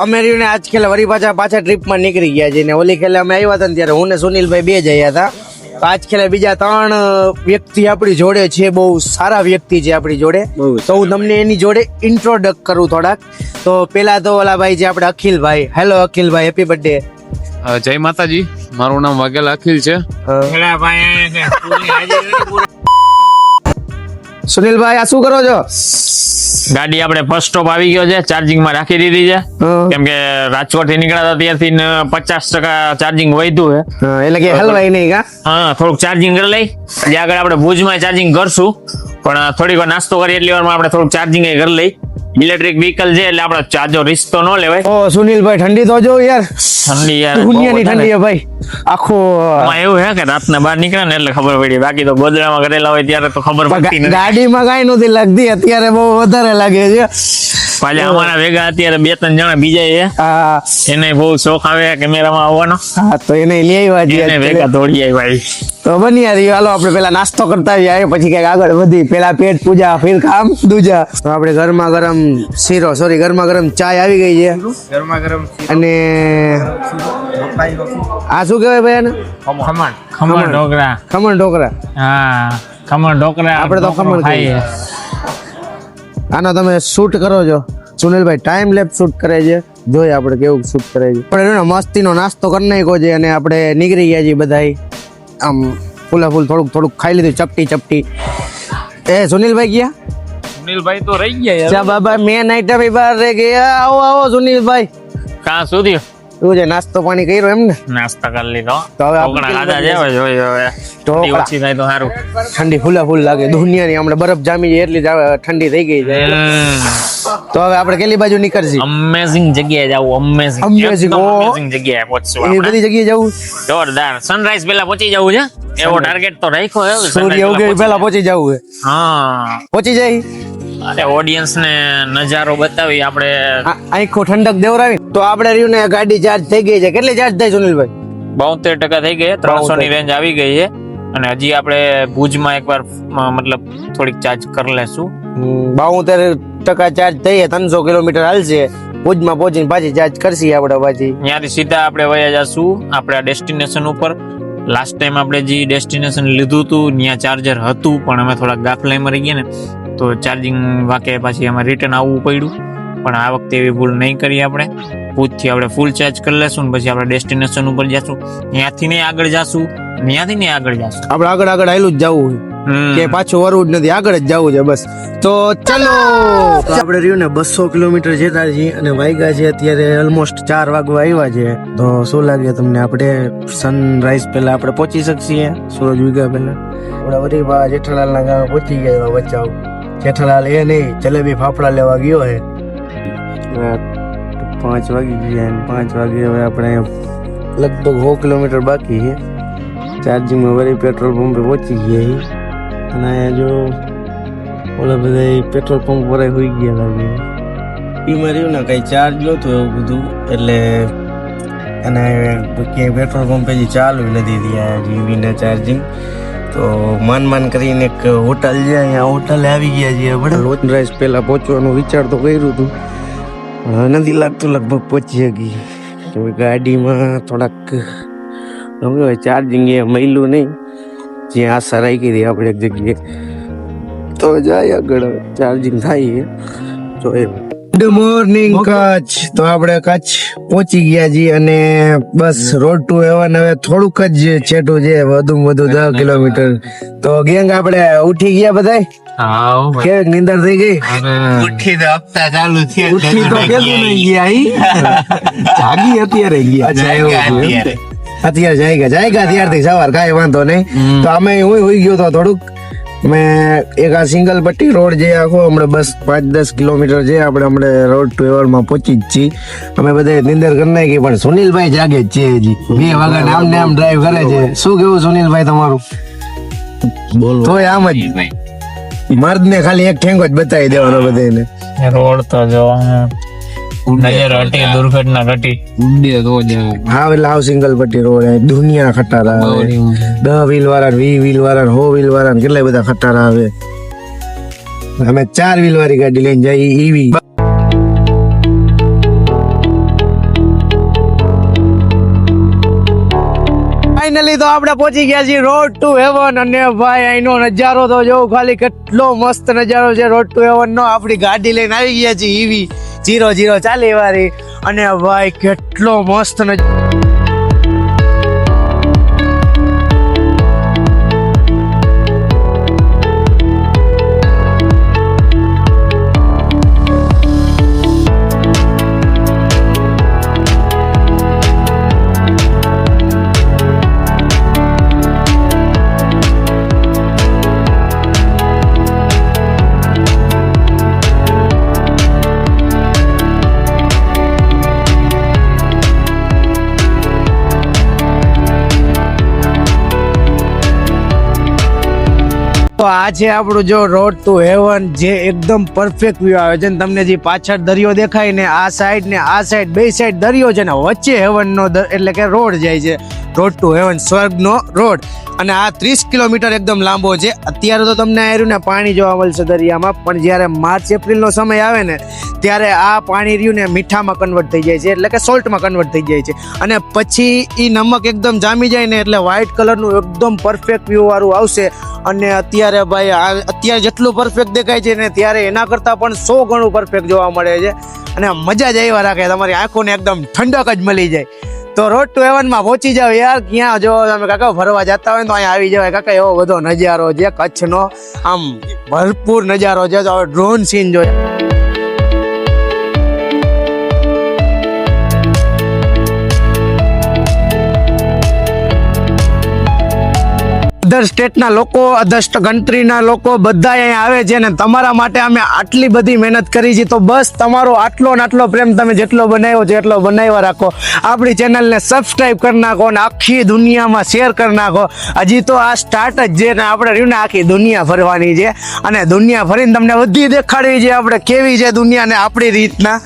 અમે રહ્યું ને આજ ખેલે વળી પાછા ટ્રીપમાં નીકળી ગયા છે ને ઓલી ખેલે અમે આવ્યા હતા ને ત્યારે હું ને સુનિલભાઈ બે જ આવ્યા હતા. આજ ખેલે બીજા 3 વ્યક્તિ આપણી જોડે છે, બહુ સારા વ્યક્તિ છે આપણી જોડે. તો હું તમને એની જોડે ઇન્ટ્રોડક્ટ કરું થોડાક. તો પેલા તો ઓલા ભાઈ છે આપણે Akhilbhai. Hello Akhilbhai, happy birthday. જય માતાજી, મારું નામ વાઘેલા અખિલ છે. સુનિલભાઈ આ શું કરો છો? ગાડી આપણે ફર્સ્ટ સ્ટોપ આવી ગયો છે, ચાર્જિંગ માં રાખી દીધી છે. કેમ કે રાજકોટ થી નીકળ્યા હતા ત્યારથી 50% ચાર્જિંગ વધ્યું છે. એટલે કે હલવાઈ નહીં કા? હા, થોડુંક ચાર્જિંગ કરી લઈ. હજી આગળ આપણે ભુજમાં ચાર્જિંગ કરશું, પણ થોડીક વાર નાસ્તો કરી એટલી વારમાં આપણે થોડુંક ચાર્જિંગ કરી લઈ. ઇલેક્ટ્રિક વ્હીકલ છે એટલે આપણે ચાર્જો રિસ્ક તો ન લેવાય. ઓ સુનિલભાઈ ઠંડી તો જો યાર, ઠંડી યાર દુનિયાની ઠંડી છે ભાઈ. આખો એવું હે કે રાતના બહાર નીકળે ને એટલે ખબર પડી, બાકી તો ગોદડામાં કરેલા હોય ત્યારે તો ખબર પડતી નથી. ગાડીમાં કાંઈ નથી લાગતી, અત્યારે બહુ વધારે લાગે છે. પાછા અમારા ભેગા અત્યારે 2-3 જણા બીજા છે, એને બહુ શોખ આવે કેમેરામાં આવવાનો. હા, તો એને લઈ આવ્યા છે, એને ભેગા દોડી આવ્યા. તો બની યાર, હાલો આપણે પેલા નાસ્તો કરતા આવીએ, પછી કઈક આગળ વધી. પેલા પેટ પૂજા, ફિર કામ દૂજા. તો આપણે ગરમા ગરમ ગરમા ગરમ ચાય આવી ગઈ છે. ગરમા ગરમ અને આ શું કહેવાય ભાઈ એને? ખમણ ઢોકળા. ખમણ ઢોકળા. હા, ખમણ ઢોકળા. આપણે તો ખમણ ખાઈએ. આનો તમે શૂટ કરો છો સુનિલભાઈ, ટાઈમ લેપ શૂટ કરે છે, જોઈએ આપણે કેવું શૂટ કરે છે. આપણે મસ્તીનો નાસ્તો કરી નાખ્યો છે અને આપણે નીકળી ગયા છીએ બધાય આમ ફૂલા ફૂલ. થોડુંક ખાઈ લીધું, ચપટી. એ સુનિલભાઈ ગયા? સુનિલભાઈ તો રહી ગયા યાર. બાબા મેન આઈટમ બહાર રહી ગયા. આવો સુનિલભાઈ. કાં સુધી શું છે, નાસ્તો પાણી કર્યો એમ ને? નાસ્તા કરી લીધો. તો હવે ઢોકળા ખાધા છે, હવે જોઈએ હવે ઓછી થાય તો સારું. ઠંડી ફૂલા ફૂલ લાગે દુનિયાની. હમણાં બરફ જામી જાય એટલી ઠંડી થઈ ગઈ છે. તો હવે આપણે કેટલી બાજુ નીકળશી? અમેઝિંગ જગ્યાએ જાવું. અમેઝિંગ જગ્યાએ પહોંચશું. એ બધી જગ્યાએ જવું જોરદાર. સનરાઈઝ પહેલા પહોંચી જવું છે, એવો ટાર્ગેટ તો રાખ્યો છે. સૂર્ય ઉગે પહેલા પહોંચી જવું છે. હા, પહોંચી જાય. અરે ઓડિયન્સ ને નજારો બતાવી આપણે, આંખો ઠંડક દેવરાવી. તો આપણે રહ્યું ને ગાડી ચાર્જ થઈ ગઈ છે. કેટલી ચાર્જ થાય સુનિલભાઈ? 72% થઈ ગઈ. 300 ની રેન્જ આવી ગઈ છે. અને હજી આપણે ભુજમાં એકવાર મતલબ થોડીક ચાર્જ કરી લેશું. 72% ચાર્જ થઈ, 300 કિલોમીટર હાલશે. ભુજમાં પહોંચીને પાછી ચાર્જ કરશી આપણે. પાછી ત્યાંથી સીધા આપણે વયા જશું આપણા ડેસ્ટિનેશન ઉપર. લાસ્ટ ટાઈમ આપણે જે ડેસ્ટિનેશન લીધું હતું ત્યાં ચાર્જર હતું, પણ અમે થોડાક ગાફલાઈમાં રહી ગયા ને તો ચાર્જિંગ વાકે પાછી અમે રિટર્ન આવવું પડ્યું. પણ આ વખતે એવી ભૂલ નહીં કરી. આપણે ભુજથી આપણે ફૂલ ચાર્જ કરી લેશું ને પછી આપણે ડેસ્ટિનેશન ઉપર જશું. ત્યાંથી નહીં આગળ જશું, ત્યાંથી નહીં આગળ જશું. આપણે આગળ હાલું જ જવું કે પાછું વરવું જ નથી, આગળ જ જવું છે બસ. તો ચલો આપણે રહ્યું ને 200 કિલોમીટર જતા છીએ અને વાગ્યા છે અત્યારે ઓલમોસ્ટ 4 વાગવા આવ્યા છે. તો શું લાગે તમને, આપણે સનરાઈઝ પહેલા આપણે પહોંચી શકીએ? સૂરજ ઉગ્યા પહેલા આપણે વરી જેઠાલાલ ના ગામ પહોંચી ગયા. બચાવ જેઠાલાલ એ નહીં, જલેબી ફાફડા લેવા ગયો હે. 5 વાગી ગયા. 5 વાગે હવે આપણે લગભગ 100 કિલોમીટર બાકી છે. ચાર્જિંગમાં વળી પેટ્રોલ પંપે પહોંચી ગયા. અને અહીંયા જો ઓલા બધા પેટ્રોલ પંપ પર હોઈ ગયા લાગે. એમાં રહ્યું ને કઈ ચાર્જ નહોતું એવું બધું, એટલે અને ક્યાંય પેટ્રોલ પંપે જે ચાલુ નથી થયા જીવીના ચાર્જિંગ. તો માન કરીને એક હોટલ છે, અહીંયા હોટલે આવી ગયા છીએ આપણે. સનરાઈઝ પહેલા પહોંચવાનું વિચાર તો કર્યું હતું, પણ નથી લાગતું લગભગ પહોંચી શકી. તો ગાડીમાં થોડાક ચાર્જિંગ એ મળ્યું નહીં, જ્યાં આશા રાખી હતી આપણે એક જગ્યાએ. તો જાય આગળ ચાર્જિંગ થાય. તો ગુડ મોર્નિંગ કચ્છ. તો આપણે કચ્છ પહોંચી ગયા છીએ અને બસ રોડ ટુ હેવન હવે થોડુંક જ છેટું છે, વધુ 10 કિલોમીટર. તો ગેંગ આપણે ઉઠી ગયા બધાય? કેવી નીંદર થઈ ગઈ? ઉઠી તો હપ્તા ચાલુ થયા. ઉઠી તો કેવું નહીં ગયા, જાગી અત્યારે ગયા. અત્યારે જાયગા ત્યારથી સવાર, કાંઈ વાંધો નહીં. તો અમે હું હોઈ ગયો તો થોડુંક. મેં એક આ સિંગલ પટ્ટી રોડ જે આખો હમણાં બસ 5-10 કિલોમીટર છે. આપણે રોડ ટુ એવરમાં પહોંચી જ છીએ. અમે બધા નિંદર કરી નાખી, પણ સુનિલભાઈ જાગે જ છે હજી. 2 વાગ્યા આમ ને આમ ડ્રાઈવ કરે છે. શું કેવું સુનિલભાઈ તમારું? તોય આમ જ મર્દ ને ખાલી એક ઠેંગો જ બતાવી દેવાનો બધાને. રોડ તો જો નજર હટી, દુર્ઘટના ઘટી. હા, એટલે આવ સિંગલ પટ્ટી રોડ, દુનિયા ખટારા આવે. 10 વ્હીલ વાળા, 20 વ્હીલ વાળા, 100 વ્હીલ વાળા, કેટલા બધા ખટારા આવે. અમે 4 વ્હીલ વાળી ગાડી લઈને જઈએ ઈવી. ફાઇનલી તો આપણે પહોંચી ગયા છીએ રોડ ટુ હેવન અને ભાઈ અહીંનો નજારો તો જો ખાલી કેટલો મસ્ત નજારો છે રોડ ટુ હેવન નો. આપણી ગાડી લઈને આવી ગયા છીએ ઈવી 00 ચાલી વાળી અને ભાઈ કેટલો મસ્ત નજારો. તો આ છે આપણું જો રોડ ટુ હેવન, જે એકદમ પરફેક્ટ વ્યૂ આવે છે ને તમને જે પાછળ દરિયો દેખાય ને આ સાઈડ બે સાઈડ દરિયો છે ને વચ્ચે હેવન નો એટલે કે રોડ જાય છે, રોડ ટુ હેવન સ્વર્ગનો રોડ. અને આ 30 કિલોમીટર એકદમ લાંબો છે. અત્યારે તો તમને આ રહ્યું ને પાણી જોવા મળશે દરિયામાં, પણ જ્યારે માર્ચ એપ્રિલનો સમય આવે ને ત્યારે આ પાણી રહ્યું ને મીઠામાં કન્વર્ટ થઈ જાય છે, એટલે કે સોલ્ટમાં કન્વર્ટ થઈ જાય છે. અને પછી એ નમક એકદમ જામી જાય ને એટલે વ્હાઇટ કલરનું એકદમ પરફેક્ટ વ્યૂ વાળું આવશે. અને અત્યારે ભાઈ અત્યારે જેટલું પરફેક્ટ દેખાય છે ને ત્યારે એના કરતાં પણ 100 ગણું પરફેક્ટ જોવા મળે છે. અને મજા જ આવ્યા રાખે, તમારી આંખોને એકદમ ઠંડક જ મળી જાય. તો રોડ ટુ હેવનમાં પહોંચી જાવ યાર. ક્યાં જો તમે કાકા ફરવા જતા હોય તો અહીંયા આવી જવાય કાકા, એવો બધો નજારો છે કચ્છનો, આમ ભરપૂર નજારો છે. તો હવે ડ્રોન સીન જોઈએ. અધર સ્ટેટના લોકો, અધર કન્ટ્રીના લોકો બધા અહીંયા આવે છે ને તમારા માટે અમે આટલી બધી મહેનત કરી છે. તો બસ તમારો આટલો ને આટલો પ્રેમ તમે જેટલો બનાવ્યો છે એટલો બનાવ્યા રાખો. આપણી ચેનલને સબસ્ક્રાઈબ કરી નાખો અને આખી દુનિયામાં શેર કરી નાખો. હજી તો આ સ્ટાર્ટ જ છે ને આપણે રહ્યું ને આખી દુનિયા ફરવાની છે અને દુનિયા ફરીને તમને બધી દેખાડવી છે આપણે કેવી છે દુનિયા ને આપણી રીતના.